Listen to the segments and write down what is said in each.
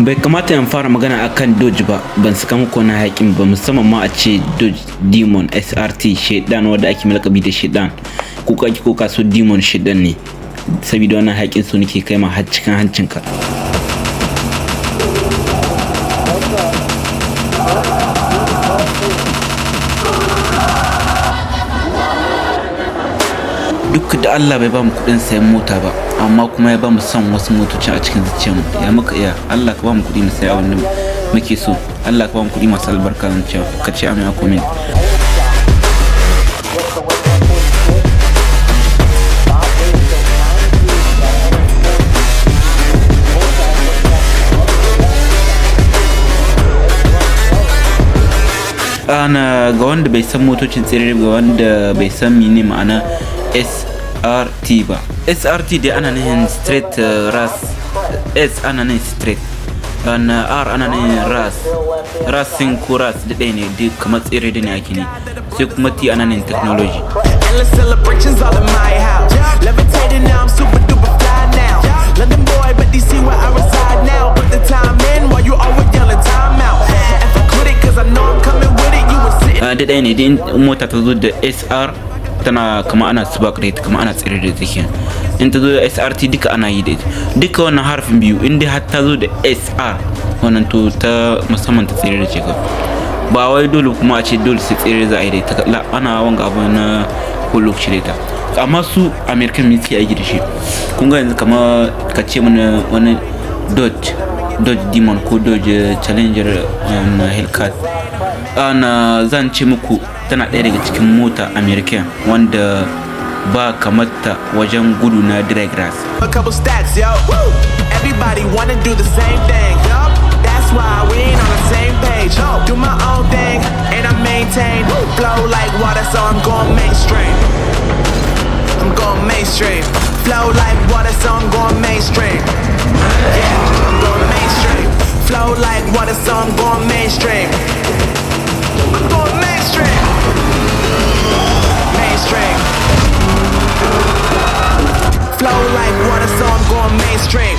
bai kamata in fara magana akan Dodge ba, ban saka muku na haƙin ba, musamman ma a ce Dodge Demon SRT shedan wanda ake malakabi da shedan, ko kaki ko kaso Demon shedan ne, saboda wannan haƙin su nake kai ma har cikin hancinka. Duk da Allah bai ba mu kudin sayan mota ba, amma kuma ya ba mu son wasu motocin a cikin zuciyarmu. Ya muka iya, Allah ka ba mu kudi mu saya abin da muke so. Allah ka ba mu kudi masu albarka zan cewa ka ce amin a comment. Ana ga wanda bai san motocin tsere, ga wanda bai san mene ma'ana SRT ba. SRT dai ana nihin straight ras, S ana nihin straight, R ana nihin ras, rasin ko ras da ɗaya ne duk kamar tsere da ne ake ne, sai kuma T ana nihin technology. Da ɗaya ne din mota ta zo da SR tana kama ana subak da ita, kama ana tsere da take. In ta zo da SRT duka ana yi da ita, duka wannan harfin biyu inda har ta zo da SR wannan to ta musamman ta tsere da ce ka, ba wai dole kuma a ce dole sai tsere za a yi da ita, la ana wanga abu na ko lokaci da ita. Amma su American me suke aiki da shi, kun ga yanzu kama ka ce mana wani Dodge Demon ko Dodge Challenger na helcat, ana zan ce muku tana ɗaya daga cikin mota American wanda ba kamata wajen gudu na drag race. A couple stacks, yo. Everybody wanna do the same thing, yo. That's why we ain't on the same page. Do my own thing and I maintain. Flow like water, so I'm going mainstream. I'm going mainstream. Flow like water, so I'm going mainstream. Yeah, I'm going mainstream. Flow like water, so I'm going mainstream. I'm going mainstream. Mainstream. Flow like water, so I'm going mainstream.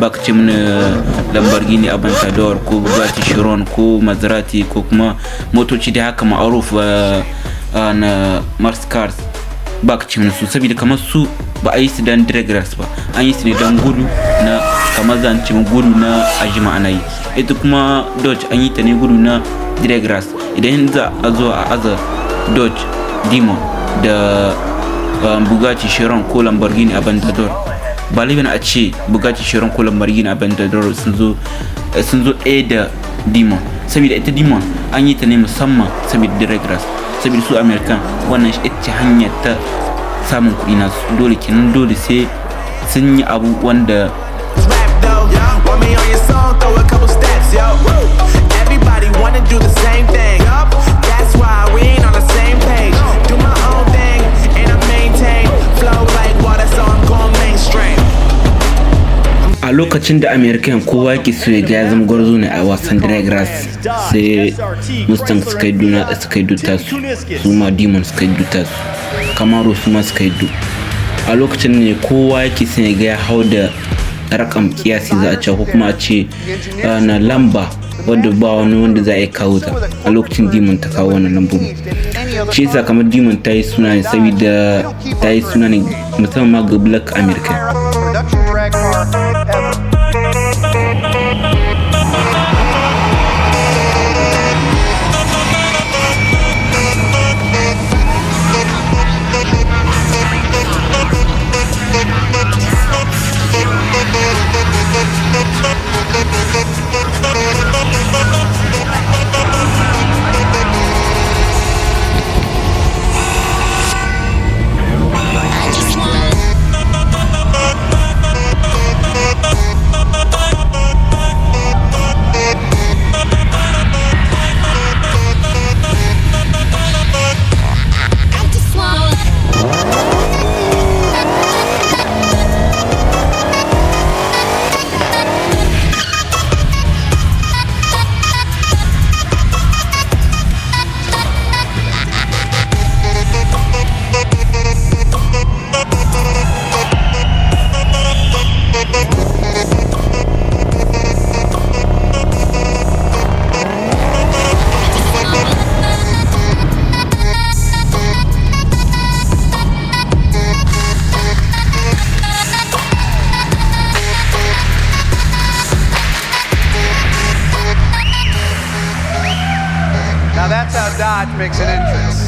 Baka ce mana Lamborghini Aventador ko Bugatti Chiron ko Maserati ko kuma motoci da haka ma'aruf na Mars cars, baka ce mana su saboda kamar su ba a yi su dan drag race ba, an yi su ne dan gudu na kamar zance gudu na ajima ana yi. Ita kuma Dodge an yi ta ne gudu na drag race. Idan za a zo a aza Dodge Demon da Bugatti Chiron ko Lamborghini Aventador, ba laifin a ce Bugatti Chiron ko Lamborghini Aventador sun zo ɗaya da Demon, saboda ita Demon an yi ta ne musamman saboda drag race, saboda su American wannan ita ce hanyar ta samun kuɗi nasu, dole kenan dole sai sun yi abu wanda everybody wanna do the same thing. That's why we ain't on the same page. Do my own thing and I maintain. Flow like water, so I'm going mainstream. A lokacin da American kowa ke so ya ga ya zama gwarzo ne a wasan drag race, sai Mustang suka yi duta su ma Demon suka yi duta su, Camaro su ma suka yi du. A lokacin ne kowa yake son ya ga ya hau da rakam kiyasi za a ce, ko kuma a ce na lamba wadda ba wani wanda za a kawo ta. A lokacin Demon ta kawo wannan lambobi, shi yasa kamar Demon ta yi suna ne saboda ta yi suna ne musamman ma ga Black American. dodge makes an entrance.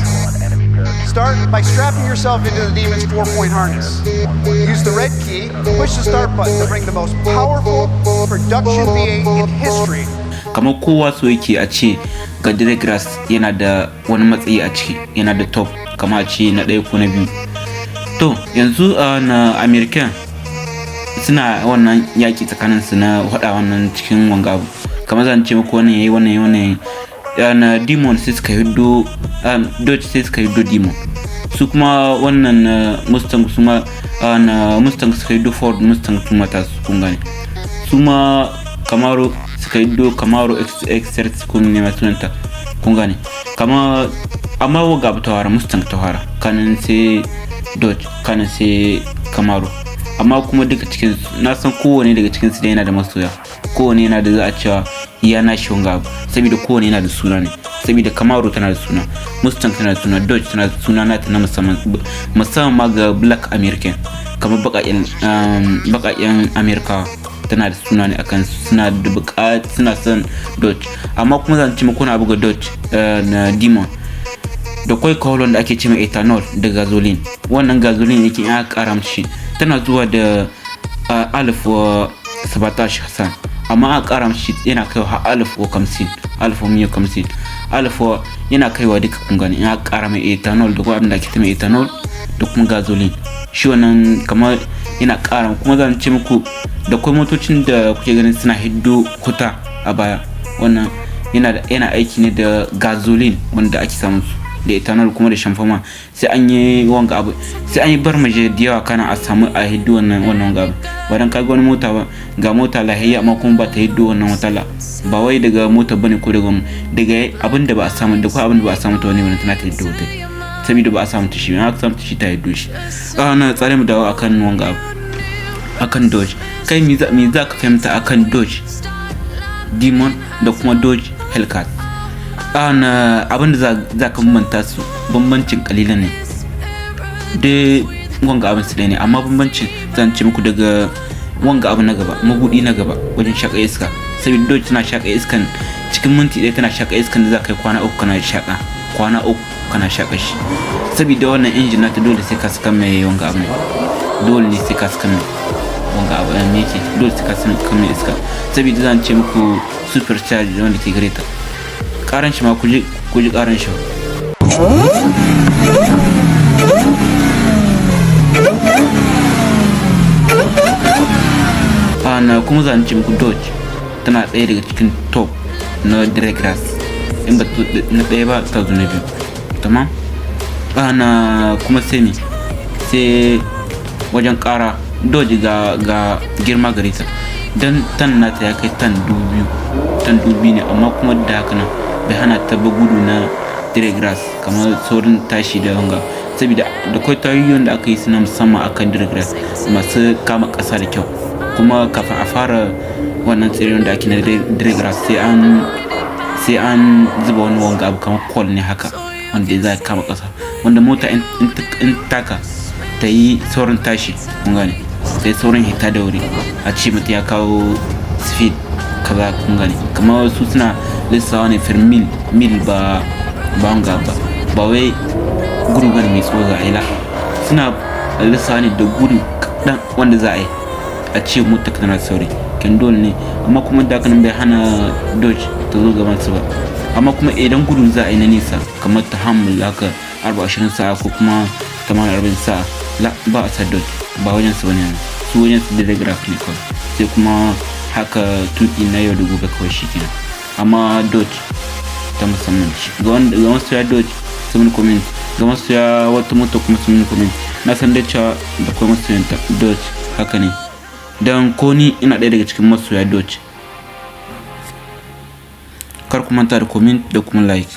Start by strapping yourself into the demon's 4-point harness. Use the red key, push the start button to bring the most powerful production V8 in history. Kamar kowa so yake a ce ga Diregrass yana da wani matsayi a ciki, yana da top, kama a ce na ɗaya ko na biyu. To yanzu na American suna wannan yaki tsakaninsu na hada wannan cikin wanga abu, kamar zan ce muku wannan yayi wannan na demon sai suka hiddo dodge sai suka hiddo demon, su kuma wannan mustang su ma na mustang suka hiddo ford mustang su mata su kun gane, su ma camaro suka hiddo camaro SRT kun ne masunanta kun gane, kama amma waga abu tawara mustang tawara kanin sai dodge kanin sai camaro, amma kuma duka cikin na san kowane daga cikin su da yana da masoya, kowane yana da za a cewa yana shi wanga abu, saboda kowane yana da suna ne, saboda Camaro tana da suna, Mustang tana da suna, Dodge tana da suna nata na musamman ma ga Black American, kamar baƙaƙen Amerika tana da suna ne akan suna da buƙat suna son Dodge, amma kuma zan ci muku na abu ga Dodge na Demon da kai kawalon da ake ce mai ethanol da gasoline, wannan gasoline yake ya ƙara mishi tana zuwa da 17 Hassan, amma a ƙara mishi yana kaiwa har 1050 yana kaiwa duka kun gani, ya ƙara mai ethanol da kuma abin da ake mai ethanol da kuma gasoline, shi wannan kamar yana ƙara. Kuma zan ce muku da kuma motocin da kuke ganin suna hiddo kuta a baya, wannan yana aiki ne da gasoline wanda ake samu da ethanol kuma da shamfama, sai an yi wanga abu, sai an yi barmaje da yawa kana a samu a hiddo wannan wanga abu, ba dan kaga wani mota ba ga mota lahiyya amma kuma ba ta hiddo wannan wata ba wai daga mota bane ko daga abin da ba a samu da kuma abin da ba a samu ta wani tana ta hiddo wata, saboda ba a samu ta shi, na samu ta shi ta hiddo shi. Na tsare mu dawo akan wanga abu akan Dodge, kai mi za ka fahimta akan Dodge Demon da kuma Dodge Hellcat? Abin da za ka bambanta su bambancin kalilan ne dai, wanga abin su ne, amma bambancin zan ce muku daga wanga abu na gaba, magudi na gaba wajen shaka iska, saboda Dodge tana shaka iskan cikin minti ɗaya, tana shaka iskan da za ka yi kwana uku kana shaka shi, saboda wannan injin nata dole sai ka saka mai wanga abu ne, dole ne sai ka saka mai wanga abu ne yake, dole sai ka saka mai iska, saboda zan ce muku supercharge wanda ke gare ta, karan shi ma ku ji karan shi. Kuma zan ce muku Dodge tana ɗaya daga cikin top na Diregrass, in ba na ɗaya ba ta zo na biyu, tamam. Kuma sai wajen ƙara Dodge ga girma gare ta, dan tan nata ya kai tan 2000 ne, amma kuma da haka nan bai hana ta ba gudu na Diregrass kamar saurin tashi da hanga, saboda da kai tayoyin da aka yi suna musamman akan Diregrass masu kama ƙasa da kyau, kuma kafin a fara wannan tsirin da ake na Diregrass sai an zuba wani wanga abu kamar kwal ne haka wanda za ka kama ƙasa, wanda mota in taka ta yi saurin tashi kun gane, sai saurin hita da wuri a ce mutum ya kawo speed kaza kun gane, kamar su suna lissawa ne fir mil ba wanga ba wai gudu bane mai tsawo za a yi, suna lissawa ne da gudu kaɗan wanda za a yi a ce mota tana sauri kin dole ne, amma kuma da kan bai hana Dodge ta zo gaban su ba, amma kuma idan gudun za a yi na nisa kamar ta hamul haka 24 sa'a ko kuma 40 sa'a ba a sa Dodge, ba wajen su bane, su wajen su Diregrass ne kawai, sai kuma haka tuki na yau da gobe kawai shi kenan, amma Dodge ta musamman shi ga wasu ya Dodge su mun comment, ga wasu ya wata mota kuma su mun comment, na san da cewa da kuma masu yanta Dodge haka ne, dan ko ni ina ɗaya daga cikin masoya Dodge. Kar ku manta da comment da kuma like.